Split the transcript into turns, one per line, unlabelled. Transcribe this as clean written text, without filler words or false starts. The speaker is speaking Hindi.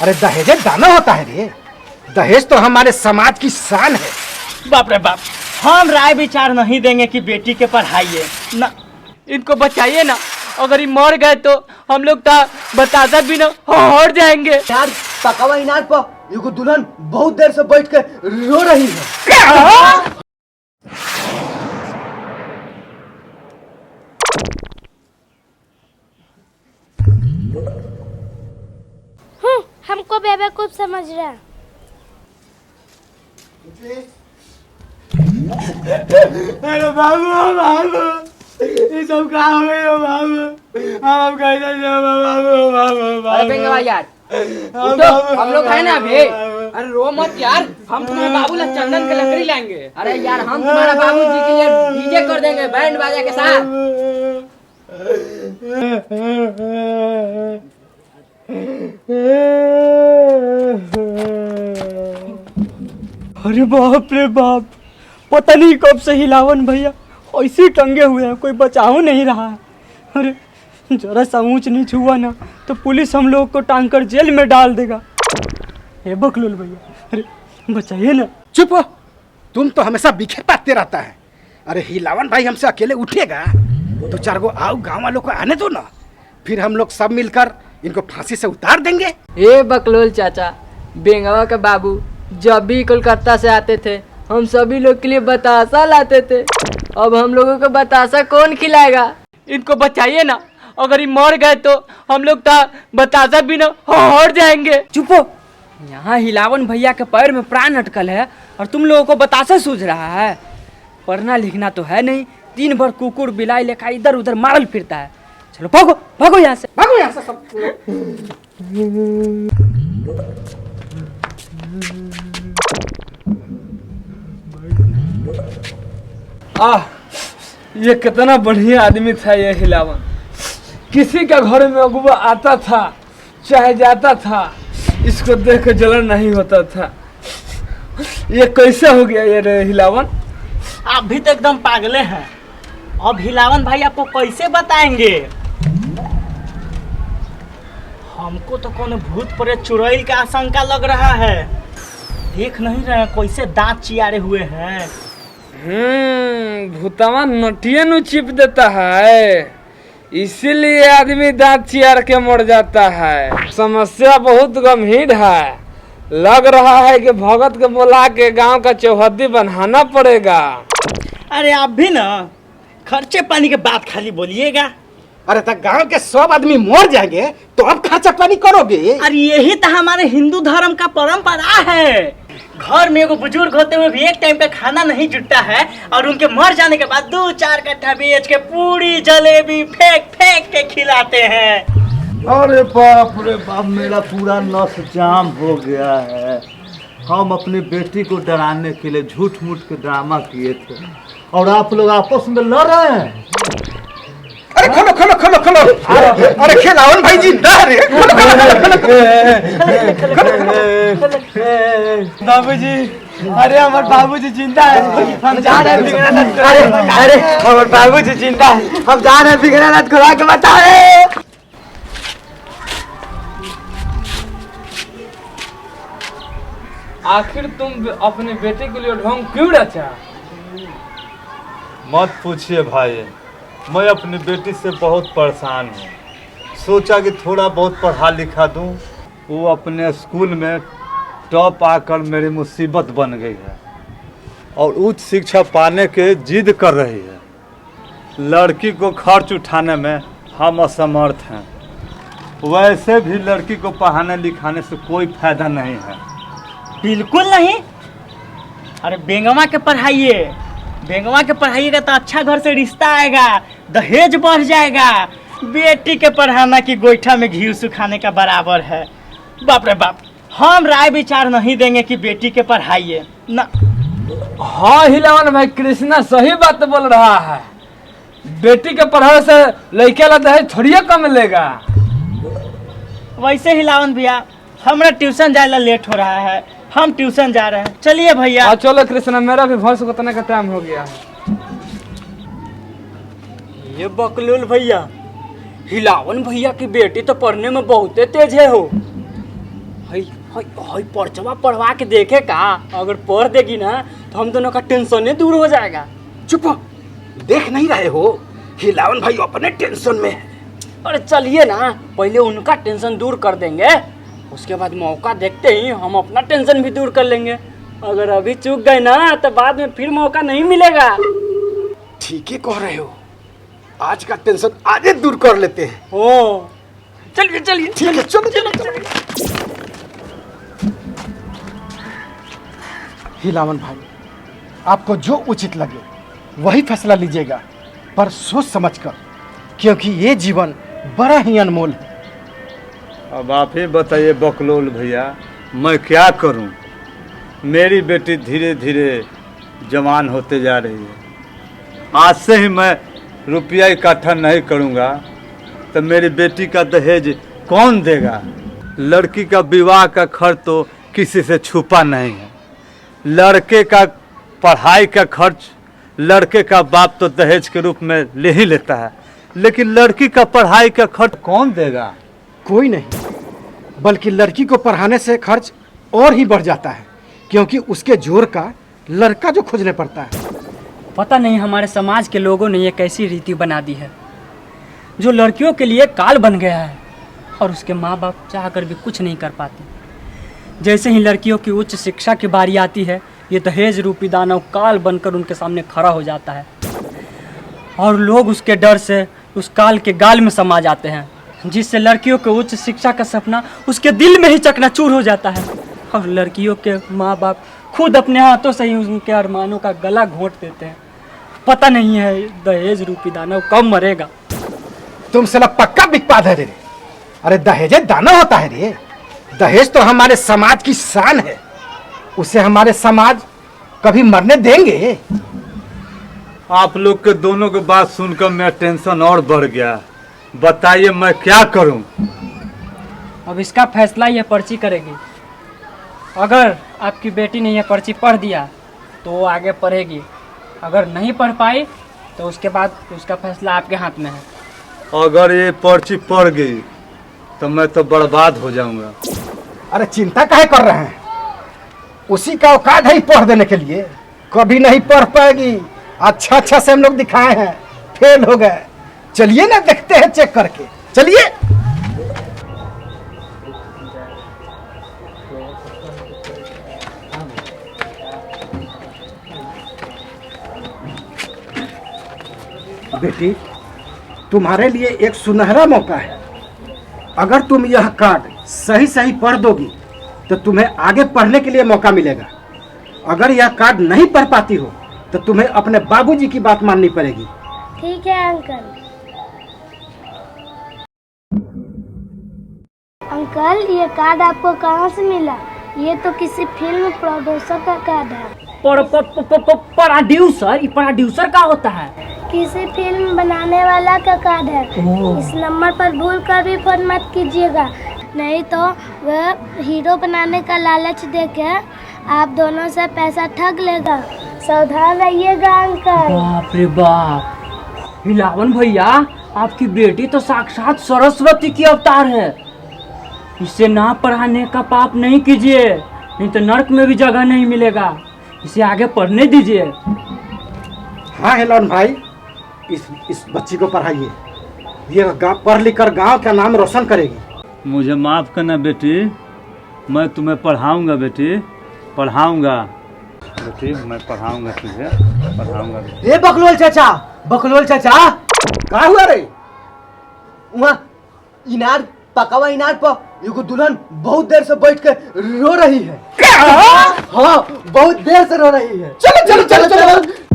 अरे दहेज दाना होता है रे। दहेज तो हमारे समाज की शान है।
बाप रे बाप, हम राय विचार नहीं देंगे कि बेटी के पढ़ाइए ना,
इनको बचाइए ना। अगर ये मर गए तो हम लोग तो बतासा भी ना हट जाएंगे।
यार पकावा इनार पर एगो दुल्हन बहुत देर से बैठ के रो रही है।
हमको बेवकूफ समझ रहा है।
अरे बाबू बाबू, ये सब क्या हो गया बाबू? हम कैसे बाबू बाबू
अरे यार उठो, हम लोग है ना अभी। अरे रो मत यार, हम तुम्हारे बाबू ला चंदन की लकड़ी लाएंगे। अरे यार हम तुम्हारा बाबू जी के लिए डीजे कर देंगे बैंड बाजा के साथ।
अरे बाप रे बाप, पता नहीं कब से हिलावन भैया ऐसे टंगे हुए हैं, कोई बचाव नहीं रहा है। अरे जरा सा ऊंच नीच हुआ ना तो पुलिस हम लोग को टांग कर जेल में डाल देगा। हे बकलोल भैया, अरे बचाइए ना।
चुप हो, तुम तो हमेशा बिखेर पाते रहता है। अरे हिलावन भाई हमसे अकेले उठेगा तो 4 गो आओ गाँव वालों को आने दो ना, फिर हम लोग सब मिलकर इनको फांसी से उतार देंगे।
ए बकलोल चाचा, बेंगवा के बाबू जब भी कोलकाता से आते थे हम सभी लोग के लिए बतासा लाते थे। अब हम लोगों को बतासा कौन खिलाएगा?
इनको बचाइए ना। अगर ये मर गए तो हम लोग तो बतासा भी ना हट जाएंगे।
चुप हो, यहाँ हिलावन भैया के पैर में प्राण अटकल है और तुम लोगों को बतासा सूझ रहा है। पढ़ना लिखना तो है नहीं, दिन भर कुकुर बिलाई लेखा इधर उधर मारल फिरता है। चलो भागो भागो यहाँ से,
भागो यहाँ से सब।
ये कितना बढ़िया आदमी था ये हिलावन। किसी का घर में अगुआ आता था चाहे जाता था, इसको देख के जलन नहीं होता था। ये कैसे हो गया ये रे हिलावन?
आप भी तो एकदम पागले हैं। अब हिलावन भाई आपको कैसे बताएंगे? हमको तो कौन भूत प्रेत चुड़ैल का आशंका लग रहा है। देख नहीं रहे कैसे दांत चियारे हुए हैं।
भूतवा नटिया नु चिप देता है, इसीलिए आदमी दांत चियार के मर जाता है। समस्या बहुत गंभीर है। लग रहा है कि भगत के बुला के गांव का चौहद्दी बनाना पड़ेगा।
अरे आप भी ना खर्चे पानी के बात खाली बोलिएगा।
अरे तक गांव के सब आदमी मर जाएंगे तो अब खर्चा पानी करोगे?
अरे यही तो हमारे हिंदू धर्म का परंपरा है। घर में एगो बुजुर्ग होते हुए भी एक टाइम पे खाना नहीं जुटता है और उनके मर जाने के बाद 2-4 कट्ठा बेच के पूरी जलेबी फेंक फेंक के खिलाते हैं।
अरे बाप रे बाप, मेरा पूरा नस जाम हो गया है। हम अपनी बेटी को डराने के लिए झूठ मूठ के ड्रामा किए थे और आप लोग आपस में लड़ रहे हैं।
अरे खोलो खोलो खोलो खोलो। अरे खिलावन भाई जिंदा है रे।
बाबूजी, अरे हमारे बाबूजी जिंदा है। हम जा रहे हैं बिगड़ानाथ।
अरे हमारे बाबूजी जिंदा है, हम जा रहे हैं बिगड़ानाथ खुला के बताए।
आखिर तुम अपने बेटे के लिए ढोंग क्यों रचा?
मत पूछिए भाई, मैं अपनी बेटी से बहुत परेशान हूँ। सोचा कि थोड़ा बहुत पढ़ा लिखा दूँ। वो अपने स्कूल में टॉप आकर मेरी मुसीबत बन गई है और उच्च शिक्षा पाने के जिद कर रही है। लड़की को खर्च उठाने में हम असमर्थ हैं। वैसे भी लड़की को पढ़ाने लिखाने से कोई फायदा नहीं है।
बिल्कुल नहीं। अरे बेंगवा के पढ़ाइए, बेंगवा के पढ़ाइएगा तो अच्छा घर से रिश्ता आएगा, दहेज बढ़ जाएगा। बेटी के पढ़ाना की गोईठा में घी सुखाने का बराबर है। बाप रे बाप, हम राय विचार नहीं देंगे कि बेटी के पढ़ाइए ना।
हाँ हिलावन भाई, कृष्णा सही बात बोल रहा है। बेटी के पढ़ाने से लड़के ला दहेज थोड़ी कम लेगा।
वैसे हिलावन भैया, हमारा ट्यूशन जाने लेट हो रहा है, हम ट्यूशन जा रहे हैं। चलिए भैया।
चलो कृष्णा, मेरा भी भैंस उतने का टाइम हो गया है।
ये बकलूल भैया, हिलावन भैया की बेटी तो पढ़ने में बहुत तेज है हो।
हई हई हई पर्चवा पढ़वा के देखे का, अगर पढ़ देगी ना तो हम दोनों का टेंशन ही दूर हो जाएगा।
चुप हो, देख नहीं रहे हो हिलावन भाई अपने टेंशन में है।
अरे चलिए ना, पहले उनका टेंशन दूर कर देंगे, उसके बाद मौका देखते ही हम अपना टेंशन भी दूर कर लेंगे। अगर अभी चूक गए ना तो बाद में फिर मौका नहीं मिलेगा।
ठीक है कह रहे हो, आज का टेंशन आजे दूर कर लेते हैं।
ओ चलिए चलिए
ठीक है, चलो चलो चलो। हिलावन भाई, आपको जो उचित लगे वही फैसला लीजिएगा, पर सोच समझकर, क्योंकि ये जीवन बड़ा ही अनमोल है।
अब आप ही बताइए बकलोल भैया, मैं क्या करूं? मेरी बेटी धीरे धीरे जवान होते जा रही है। आज से ही मैं रुपया इकट्ठा नहीं करूंगा तो मेरी बेटी का दहेज कौन देगा? लड़की का विवाह का खर्च तो किसी से छुपा नहीं है। लड़के का पढ़ाई का खर्च लड़के का बाप तो दहेज के रूप में ले ही लेता है, लेकिन लड़की का पढ़ाई का खर्च कौन देगा?
कोई नहीं, बल्कि लड़की को पढ़ाने से खर्च और ही बढ़ जाता है, क्योंकि उसके जोर का लड़का जो खोजने पड़ता है।
पता नहीं हमारे समाज के लोगों ने ये कैसी रीति बना दी है जो लड़कियों के लिए काल बन गया है, और उसके माँ बाप चाहकर भी कुछ नहीं कर पाते। जैसे ही लड़कियों की उच्च शिक्षा की बारी आती है, ये दहेज रूपी दानव काल बनकर उनके सामने खड़ा हो जाता है, और लोग उसके डर से उस काल के गाल में समा जाते हैं, जिससे लड़कियों के उच्च शिक्षा का सपना उसके दिल में ही चकनाचूर हो जाता है, और लड़कियों के माँ बाप खुद अपने हाथों से ही उनके अरमानों का गला घोंट देते हैं। पता नहीं है दहेज रूपी दानव कब मरेगा।
तुम साला पक्का बिकवाद है रे। अरे दहेज दाना होता है रे। दहेज तो हमारे समाज की शान है, उसे हमारे समाज कभी मरने देंगे?
आप लोग के दोनों की बात सुनकर मेरा टेंशन और बढ़ गया। बताइए मैं क्या करूं?
अब इसका फैसला यह पर्ची करेगी। अगर आपकी बेटी ने यह पर्ची पढ़ दिया तो वो आगे पढ़ेगी, अगर नहीं पढ़ पाई तो उसके बाद उसका फैसला आपके हाथ में है।
अगर ये पर्ची पढ़ गई तो मैं तो बर्बाद हो जाऊंगा।
अरे चिंता काहे कर रहे हैं, उसी का औकात है ही पढ़ देने के लिए। कभी नहीं पढ़ पाएगी। अच्छा अच्छा से हम लोग दिखाए हैं, फेल हो गए। चलिए ना देखते हैं चेक करके, चलिए। बेटी, तुम्हारे लिए एक सुनहरा मौका है। अगर तुम यह कार्ड सही सही पढ़ दोगी तो तुम्हें आगे पढ़ने के लिए मौका मिलेगा। अगर यह कार्ड नहीं पढ़ पाती हो तो तुम्हें अपने बाबूजी की बात माननी पड़ेगी।
ठीक है अंकल। अंकल, ये कार्ड आपको कहाँ से मिला? ये तो किसी फिल्म प्रोड्यूसर का कार्ड है।
प्रोड्यूसर? प्रोड्यूसर का होता है?
किसी फिल्म बनाने वाला का कार्ड है। इस नंबर पर भूल कर भी फोन मत कीजिएगा, नहीं तो वह हीरो बनाने का लालच देके आप दोनों से पैसा ठग लेगा। सावधान रहिएगा अंकल।
बाप रे बाप, हिलावन भैया, आपकी बेटी तो साक्षात सरस्वती की अवतार है। इसे ना पढ़ाने का पाप नहीं कीजिए, नहीं तो नर्क में भी जगह नहीं मिलेगा। इसे आगे पढ़ने दीजिए।
हाँ हिलावन भाई, इस बच्ची को पढ़ाइए। ये पढ़ लिख कर गाँव का नाम रोशन करेगी।
मुझे माफ करना बेटी, मैं तुम्हें पढ़ाऊंगा बेटी, पढ़ाऊंगा बेटी, मैं पढ़ाऊंगा तुझे, पढ़ाऊंगा।
ए बकलोल चाचा, बकलोल चाचा,
क्या हुआ रे?
वहाँ इनार पकावा इनार पर एगो दुल्हन बहुत देर से बैठ के रो रही है।
क्या?
हाँ, बहुत देर से रो रही है।
चलो चलो चलो चलो।